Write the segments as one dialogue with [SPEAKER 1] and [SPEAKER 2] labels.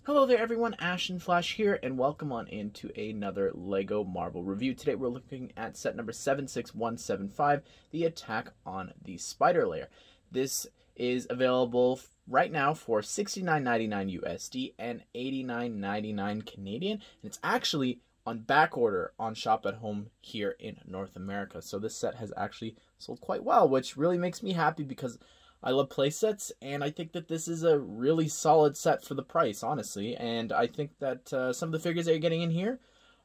[SPEAKER 1] Hello there everyone, Ashnflash here, and welcome on into another LEGO Marvel review. Today we're looking at set number 76175, the attack on the Spider Lair. This is available right now for $69.99 USD and $89.99 Canadian, and it's actually on back order on Shop at Home here in North America. So this set has actually sold quite well, which really makes me happy because I love playsets, and I think that this is a really solid set for the price, honestly. And I think that some of the figures that you're getting in here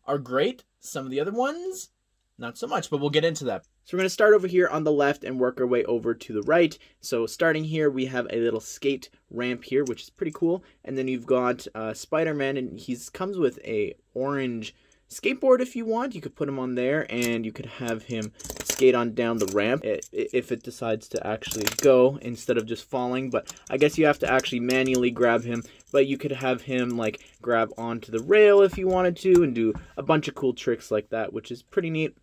[SPEAKER 1] are great. Some of the other ones, not so much, but we'll get into that. So we're going to start over here on the left and work our way over to the right. So starting here, we have a little skate ramp here, which is pretty cool. And then you've got Spider-Man, and he comes with a orange skateboard if you want. You could put him on there, and you could have him skate on down the ramp if it decides to actually go instead of just falling. But I guess you have to actually manually grab him, but you could have him like grab onto the rail if you wanted to and do a bunch of cool tricks like that, which is pretty neat.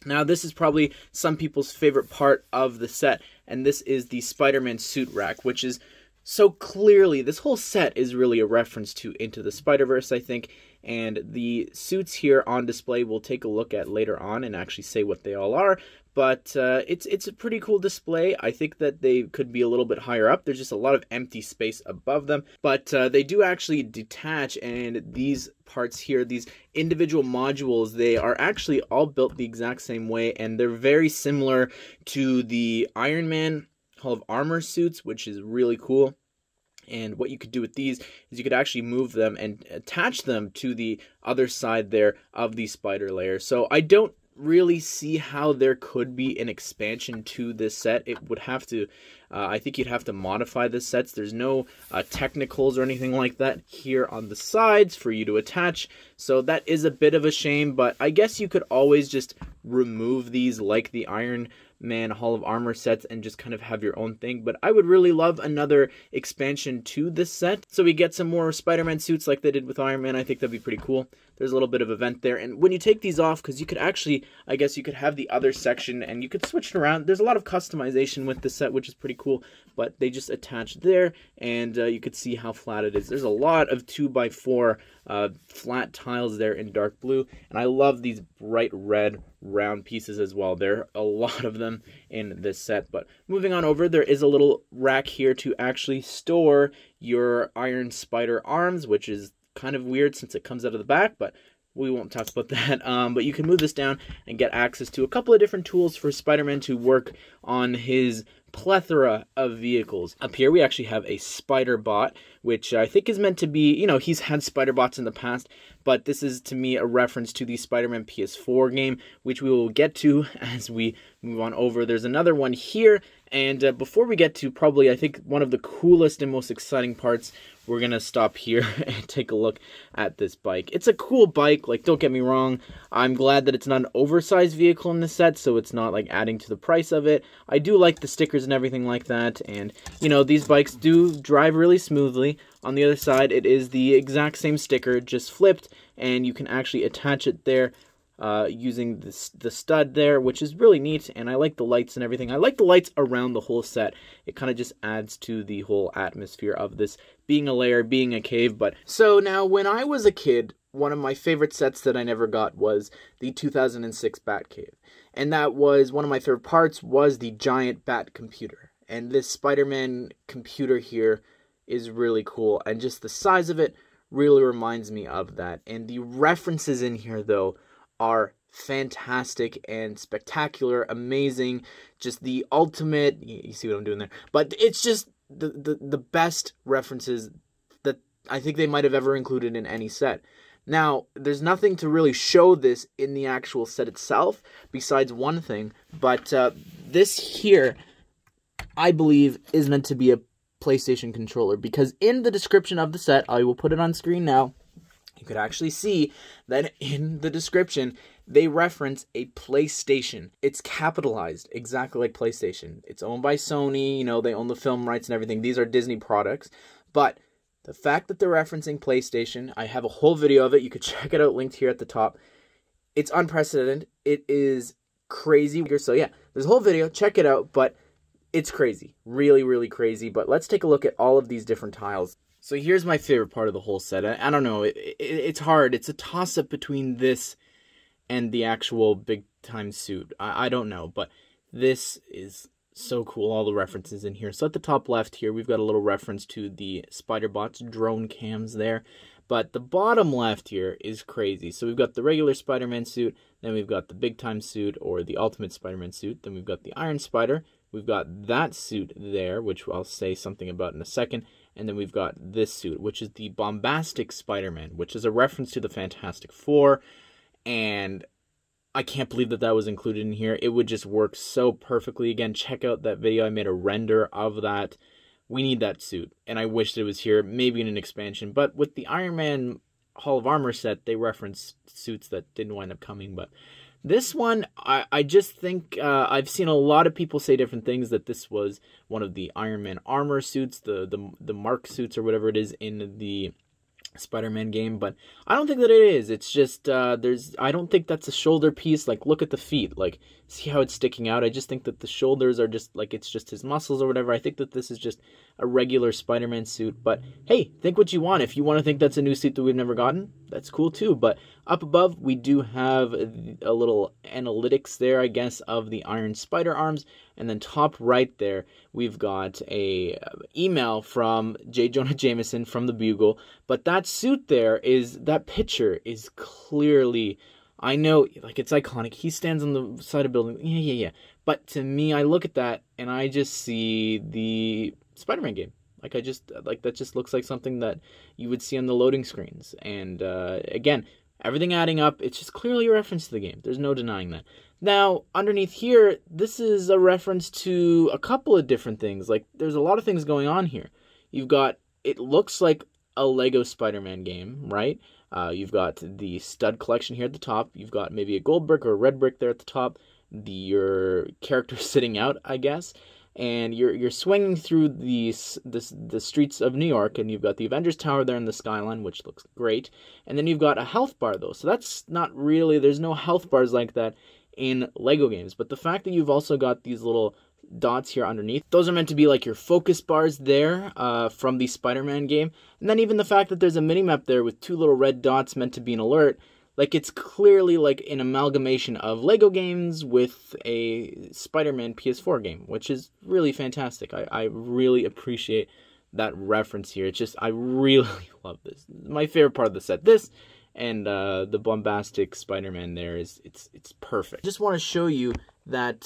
[SPEAKER 1] Now this is probably some people's favorite part of the set, and this is the Spider-Man suit rack, which is so clearly, this whole set is really a reference to Into the Spider-Verse, I think, and the suits here on display we'll take a look at later on and actually say what they all are, but it's a pretty cool display. I think that they could be a little bit higher up. There's just a lot of empty space above them, but they do actually detach, and these parts here, these individual modules, they are actually all built the exact same way, and they're very similar to the Iron Man Hall of Armor suits, which is really cool. And what you could do with these is you could actually move them and attach them to the other side there of the Spider Lair. So I don't really see how there could be an expansion to this set. It would have to, I think you'd have to modify the sets. There's no technicals or anything like that here on the sides for you to attach. So that is a bit of a shame, but I guess you could always just remove these like the Iron Man Hall of Armor sets and just kind of have your own thing. But I would really love another expansion to this set, so we get some more Spider-Man suits like they did with Iron Man. I think that'd be pretty cool. There's a little bit of a vent there, and when you take these off, because you could actually, I guess you could have the other section and you could switch it around. There's a lot of customization with this set, which is pretty cool, but they just attach there, and you could see how flat it is. There's a lot of 2x4 flat tiles there in dark blue, and I love these bright red round pieces as well. There are a lot of them in this set. But moving on over, there is a little rack here to actually store your Iron Spider arms, which is kind of weird since it comes out of the back, but we won't talk about that. But you can move this down and get access to a couple of different tools for Spider-Man to work on his plethora of vehicles. Up here we actually have a Spider Bot, which I think is meant to be, you know, he's had Spider Bots in the past, but this is to me a reference to the Spider-Man PS4 game, which we will get to as we move on over. There's another one here, and before we get to probably, I think, one of the coolest and most exciting parts, we're going to stop here and take a look at this bike. It's a cool bike, like, don't get me wrong. I'm glad that it's not an oversized vehicle in the set, so it's not, like, adding to the price of it. I do like the stickers and everything like that, and, you know, these bikes do drive really smoothly. On the other side, it is the exact same sticker, just flipped, and you can actually attach it there using the stud there, which is really neat, and I like the lights and everything. I like the lights around the whole set. It kind of just adds to the whole atmosphere of this being a lair, being a cave. But so now, when I was a kid, one of my favorite sets that I never got was the 2006 Batcave, and that was one of my favorite parts, was the giant bat computer. And this Spider-Man computer here is really cool, and just the size of it really reminds me of that. And the references in here, though, are fantastic and spectacular, amazing, just the ultimate, you see what I'm doing there, but it's just the best references that I think they might have ever included in any set. Now, there's nothing to really show this in the actual set itself, besides one thing, but this here, I believe, is meant to be a PlayStation controller, because in the description of the set, I will put it on screen now, you could actually see that in the description, they reference a PlayStation. It's capitalized exactly like PlayStation. It's owned by Sony, you know, they own the film rights and everything. These are Disney products. But the fact that they're referencing PlayStation, I have a whole video of it. You could check it out, linked here at the top. It's unprecedented. It is crazy. So yeah, there's a whole video. Check it out. But it's crazy. Really, really crazy. But let's take a look at all of these different tiles. So here's my favorite part of the whole set. I don't know, it's hard. It's a toss-up between this and the actual big-time suit. I don't know, but this is so cool, all the references in here. So at the top left here, we've got a little reference to the Spider-Bot's drone cams there. But the bottom left here is crazy. So we've got the regular Spider-Man suit, then we've got the big-time suit, or the Ultimate Spider-Man suit, then we've got the Iron Spider, we've got that suit there, which I'll say something about in a second, and then we've got this suit, which is the Bombastic Spider-Man, which is a reference to the Fantastic Four, and I can't believe that that was included in here. It would just work so perfectly. Again, check out that video. I made a render of that. We need that suit, and I wish it was here, maybe in an expansion. But with the Iron Man Hall of Armor set, they referenced suits that didn't wind up coming. But this one, I just think I've seen a lot of people say different things, that this was one of the Iron Man armor suits, the Mark suits or whatever it is in the Spider-Man game, but I don't think that it is. It's just I don't think that's a shoulder piece. Like, look at the feet, like, see how it's sticking out. I just think that the shoulders are just like, it's just his muscles or whatever. I think that this is just a regular Spider-Man suit, but hey, think what you want. If you want to think that's a new suit that we've never gotten, that's cool too. But up above, we do have a little analytics there, I guess, of the Iron Spider arms. And then top right there, we've got a email from J. Jonah Jameson from the Bugle. But that suit there that picture is clearly, I know, like, it's iconic. He stands on the side of a building. Yeah. But to me, I look at that and I just see the Spider-Man game. Like, that just looks like something that you would see on the loading screens. And again, everything adding up, it's just clearly a reference to the game. There's no denying that. Now, underneath here, this is a reference to a couple of different things. Like, there's a lot of things going on here. You've got, it looks like a Lego Spider-Man game, right? You've got the stud collection here at the top. You've got maybe a gold brick or a red brick there at the top. Your character sitting out, I guess. And you're swinging through the streets of New York, and you've got the Avengers Tower there in the skyline, which looks great. And then you've got a health bar, though. So that's not really, there's no health bars like that in Lego games. But the fact that you've also got these little dots here underneath, those are meant to be like your focus bars there from the Spider-Man game. And then even the fact that there's a mini-map there with two little red dots meant to be an alert, like, it's clearly like an amalgamation of Lego games with a Spider-Man PS4 game, which is really fantastic. I really appreciate that reference here. It's just, I really love this. My favorite part of the set, this and the Bombastic Spider-Man there, it's perfect. Just want to show you that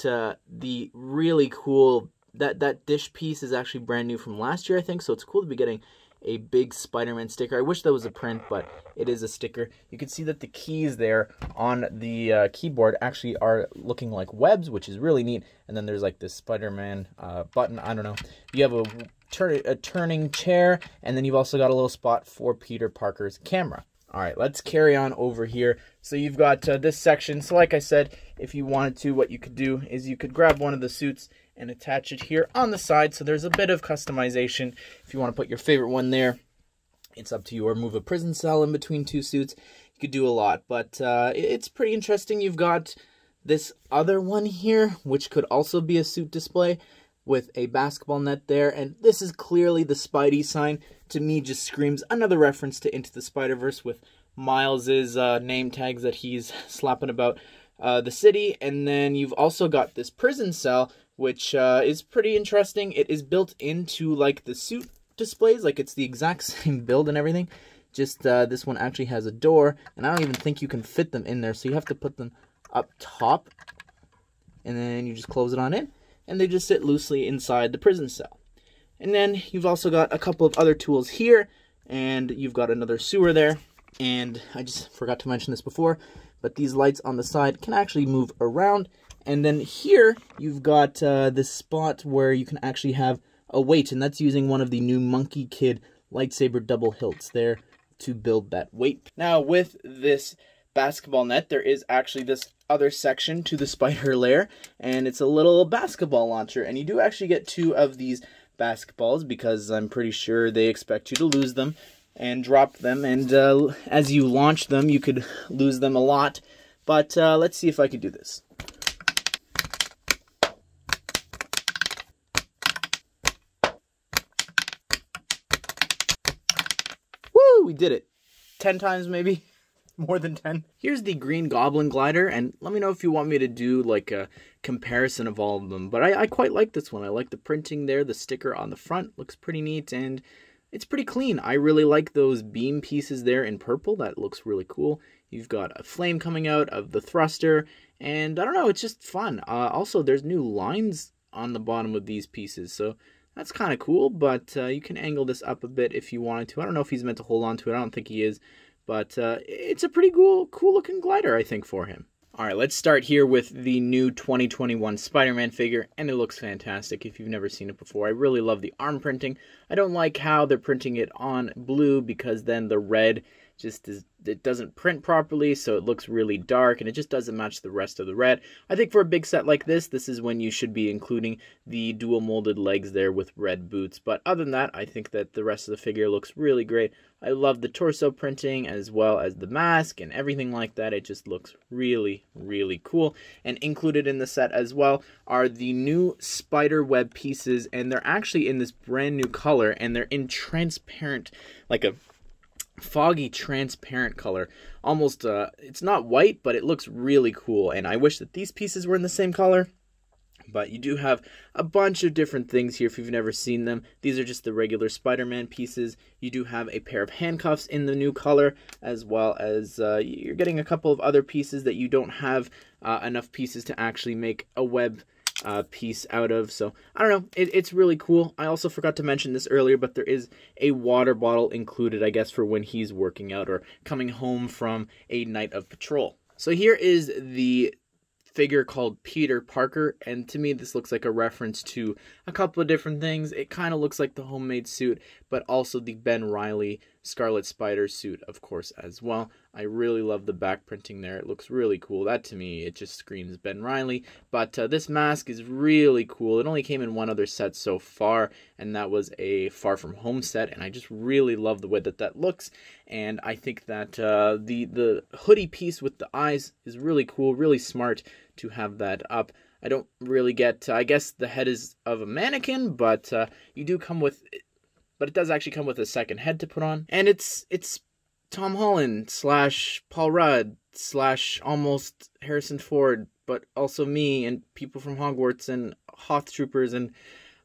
[SPEAKER 1] the really cool, that dish piece is actually brand new from last year, I think, so it's cool to be getting a big Spider-Man sticker. I wish that was a print, but it is a sticker. You can see that the keys there on the keyboard actually are looking like webs, which is really neat. And then there's like this Spider-Man button. I don't know. You have a turning chair, and then you've also got a little spot for Peter Parker's camera. All right, let's carry on over here. So you've got this section. So like I said, if you wanted to, what you could do is you could grab one of the suits and attach it here on the side. So there's a bit of customization. If you want to put your favorite one there, it's up to you. Or move a prison cell in between two suits. You could do a lot, but it's pretty interesting. You've got this other one here, which could also be a suit display with a basketball net there. And this is clearly the Spidey sign. To me, just screams another reference to Into the Spider-Verse with Miles's name tags that he's slapping about the city. And then you've also got this prison cell, which is pretty interesting. It is built into like the suit displays, like it's the exact same build and everything. Just this one actually has a door, and I don't even think you can fit them in there, so you have to put them up top, and then you just close it on in, and they just sit loosely inside the prison cell. And then you've also got a couple of other tools here, and you've got another sewer there, and I just forgot to mention this before, but these lights on the side can actually move around. And then here, you've got this spot where you can actually have a weight, and that's using one of the new Monkey Kid lightsaber double hilts there to build that weight. Now, with this basketball net, there is actually this other section to the Spider Lair, and it's a little basketball launcher, and you do actually get two of these basketballs because I'm pretty sure they expect you to lose them and drop them, and as you launch them, you could lose them a lot, but let's see if I can do this. we did it. 10 times maybe. More than 10. Here's the Green Goblin glider, and let me know if you want me to do like a comparison of all of them. But I quite like this one. I like the printing there. The sticker on the front looks pretty neat, and it's pretty clean. I really like those beam pieces there in purple. That looks really cool. You've got a flame coming out of the thruster, and I don't know, it's just fun. Also, there's new lines on the bottom of these pieces, so that's kind of cool, but you can angle this up a bit if you wanted to. I don't know if he's meant to hold on to it. I don't think he is. But it's a pretty cool looking glider, I think, for him. All right, let's start here with the new 2021 Spider-Man figure, and it looks fantastic if you've never seen it before. I really love the arm printing. I don't like how they're printing it on blue, because then the red it doesn't print properly, so it looks really dark, and it just doesn't match the rest of the red. I think for a big set like this is when you should be including the dual molded legs there with red boots. But other than that, I think that the rest of the figure looks really great. I love the torso printing as well as the mask and everything like that. It just looks really, really cool. And included in the set as well are the new spider web pieces, and they're actually in this brand new color, and they're in transparent, like a foggy transparent color. Almost it's not white, but it looks really cool, and I wish that these pieces were in the same color. But you do have a bunch of different things here if you've never seen them. These are just the regular Spider-Man pieces. You do have a pair of handcuffs in the new color, as well as you're getting a couple of other pieces that you don't have enough pieces to actually make a web piece out of. So I don't know, it's really cool. I also forgot to mention this earlier, but there is a water bottle included, I guess, for when he's working out or coming home from a night of patrol. So here is the figure called Peter Parker, and to me this looks like a reference to a couple of different things. It kind of looks like the homemade suit, but also the Ben Reilly Scarlet Spider suit, of course, as well. I really love the back printing there. It looks really cool. That, to me, it just screams Ben Reilly. But this mask is really cool. It only came in one other set so far, and that was a Far From Home set, and I just really love the way that looks. And I think that the hoodie piece with the eyes is really cool, really smart to have that up. I don't really get, I guess the head is of a mannequin, but you do come with, but it does actually come with a second head to put on. And it's Tom Holland / Paul Rudd / almost Harrison Ford, but also me and people from Hogwarts and Hoth Troopers and,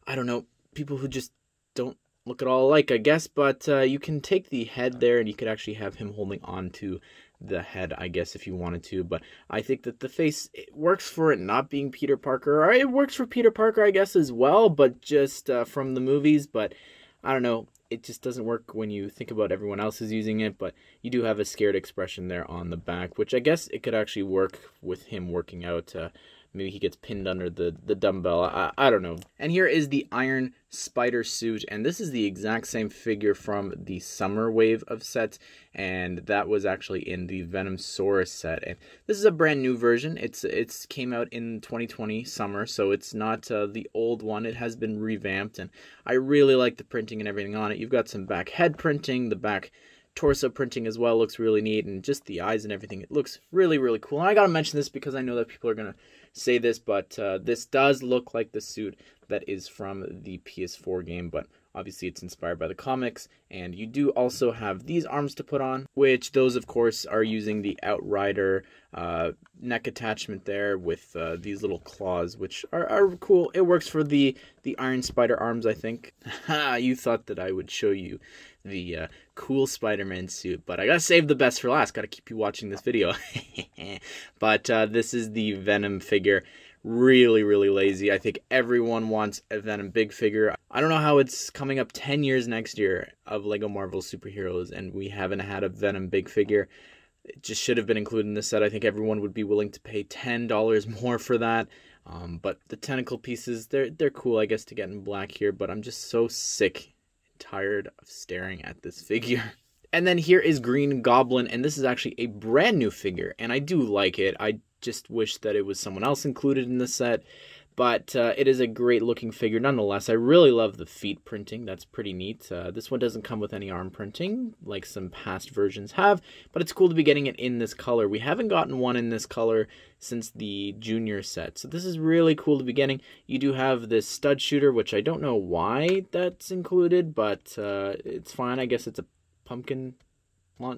[SPEAKER 1] I don't know, people who just don't look at all alike, I guess. But you can take the head there and you could actually have him holding on to the head, I guess, if you wanted to. But I think that the face, it works for it not being Peter Parker, or it works for Peter Parker, I guess, as well, but just from the movies. But I don't know, it just doesn't work when you think about everyone else is using it. But you do have a scared expression there on the back, which I guess it could actually work with him working out. Maybe he gets pinned under the dumbbell. I don't know. And here is the Iron Spider suit. And this is the exact same figure from the summer wave of sets. And that was actually in the Venom Saurus set. And this is a brand new version. It's came out in 2020 summer. So it's not the old one. It has been revamped. And I really like the printing and everything on it. You've got some back head printing. The back torso printing as well looks really neat. And just the eyes and everything. It looks really, really cool. And I got to mention this because I know that people are going to say this, but this does look like the suit that is from the PS4 game, but obviously it's inspired by the comics. And you do also have these arms to put on, which those of course are using the Outrider neck attachment there with these little claws, which are cool. It works for the Iron Spider arms, I think. You thought that I would show you the cool Spider-Man suit, but I gotta save the best for last. Gotta keep you watching this video. But this is the Venom figure. Really, really lazy. I think everyone wants a Venom big figure. I don't know how it's coming up 10 years next year of LEGO Marvel superheroes, and we haven't had a Venom big figure. It just should have been included in this set. I think everyone would be willing to pay $10 more for that. But the tentacle pieces, they're cool, I guess, to get in black here, but I'm just so sick and tired of staring at this figure. And then here is Green Goblin, and this is actually a brand new figure, and I do like it. I just wish that it was someone else included in the set, but it is a great looking figure nonetheless. I really love the feet printing. That's pretty neat. This one doesn't come with any arm printing like some past versions have, but it's cool to be getting it in this color. We haven't gotten one in this color since the junior set, so this is really cool to be getting. You do have this stud shooter, which I don't know why that's included, but it's fine. I guess it's a pumpkin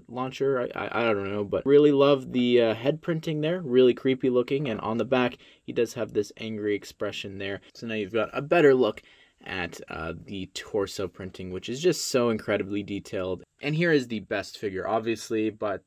[SPEAKER 1] launcher. I don't know, but really love the head printing there. Really creepy looking, and on the back he does have this angry expression there. So now you've got a better look at the torso printing, which is just so incredibly detailed. And here is the best figure, obviously, but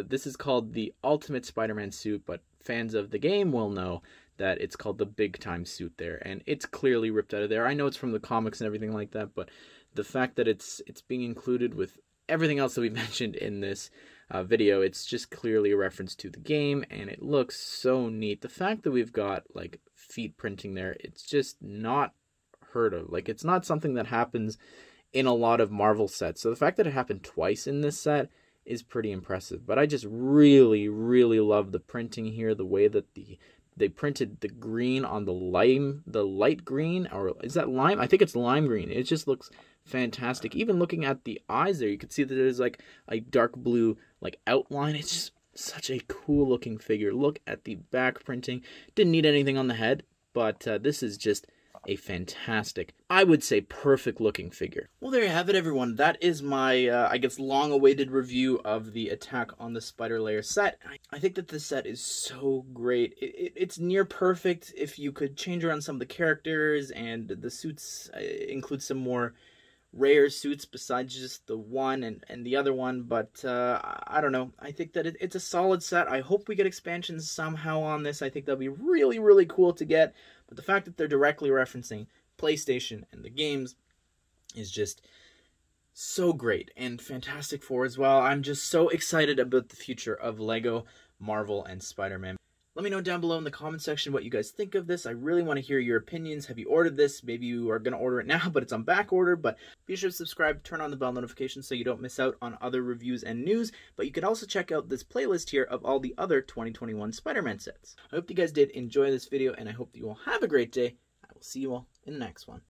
[SPEAKER 1] this is called the Ultimate Spider-Man suit, but fans of the game will know that it's called the Big Time suit there, and it's clearly ripped out of there. I know it's from the comics and everything like that, but the fact that it's being included with everything else that we mentioned in this video, it's just clearly a reference to the game, and it looks so neat. The fact that we've got like feet printing there, it's just not heard of. Like, it's not something that happens in a lot of Marvel sets. So the fact that it happened twice in this set is pretty impressive. But I just really, really love the printing here, the way that they printed the green on the light green, or is that lime? I think it's lime green. It just looks fantastic. Even looking at the eyes there, you can see that there's like a dark blue like outline. It's just such a cool looking figure. Look at the back printing. Didn't need anything on the head, but this is just a fantastic, I would say, perfect looking figure. Well, there you have it, everyone. That is my, I guess, long-awaited review of the Attack on the Spider Lair set. I think that this set is so great. It's near perfect if you could change around some of the characters, and the suits include some more rare suits besides just the one and the other one, but I don't know. I think that it's a solid set. I hope we get expansions somehow on this. I think that'll be really, really cool to get, but the fact that they're directly referencing PlayStation and the games is just so great, and Fantastic Four as well. I'm just so excited about the future of LEGO, Marvel, and Spider-Man. Let me know down below in the comment section what you guys think of this. I really want to hear your opinions. Have you ordered this? Maybe you are going to order it now, but it's on back order. But be sure to subscribe, turn on the bell notifications so you don't miss out on other reviews and news. But you can also check out this playlist here of all the other 2021 Spider-Man sets. I hope you guys did enjoy this video, and I hope that you all have a great day. I will see you all in the next one.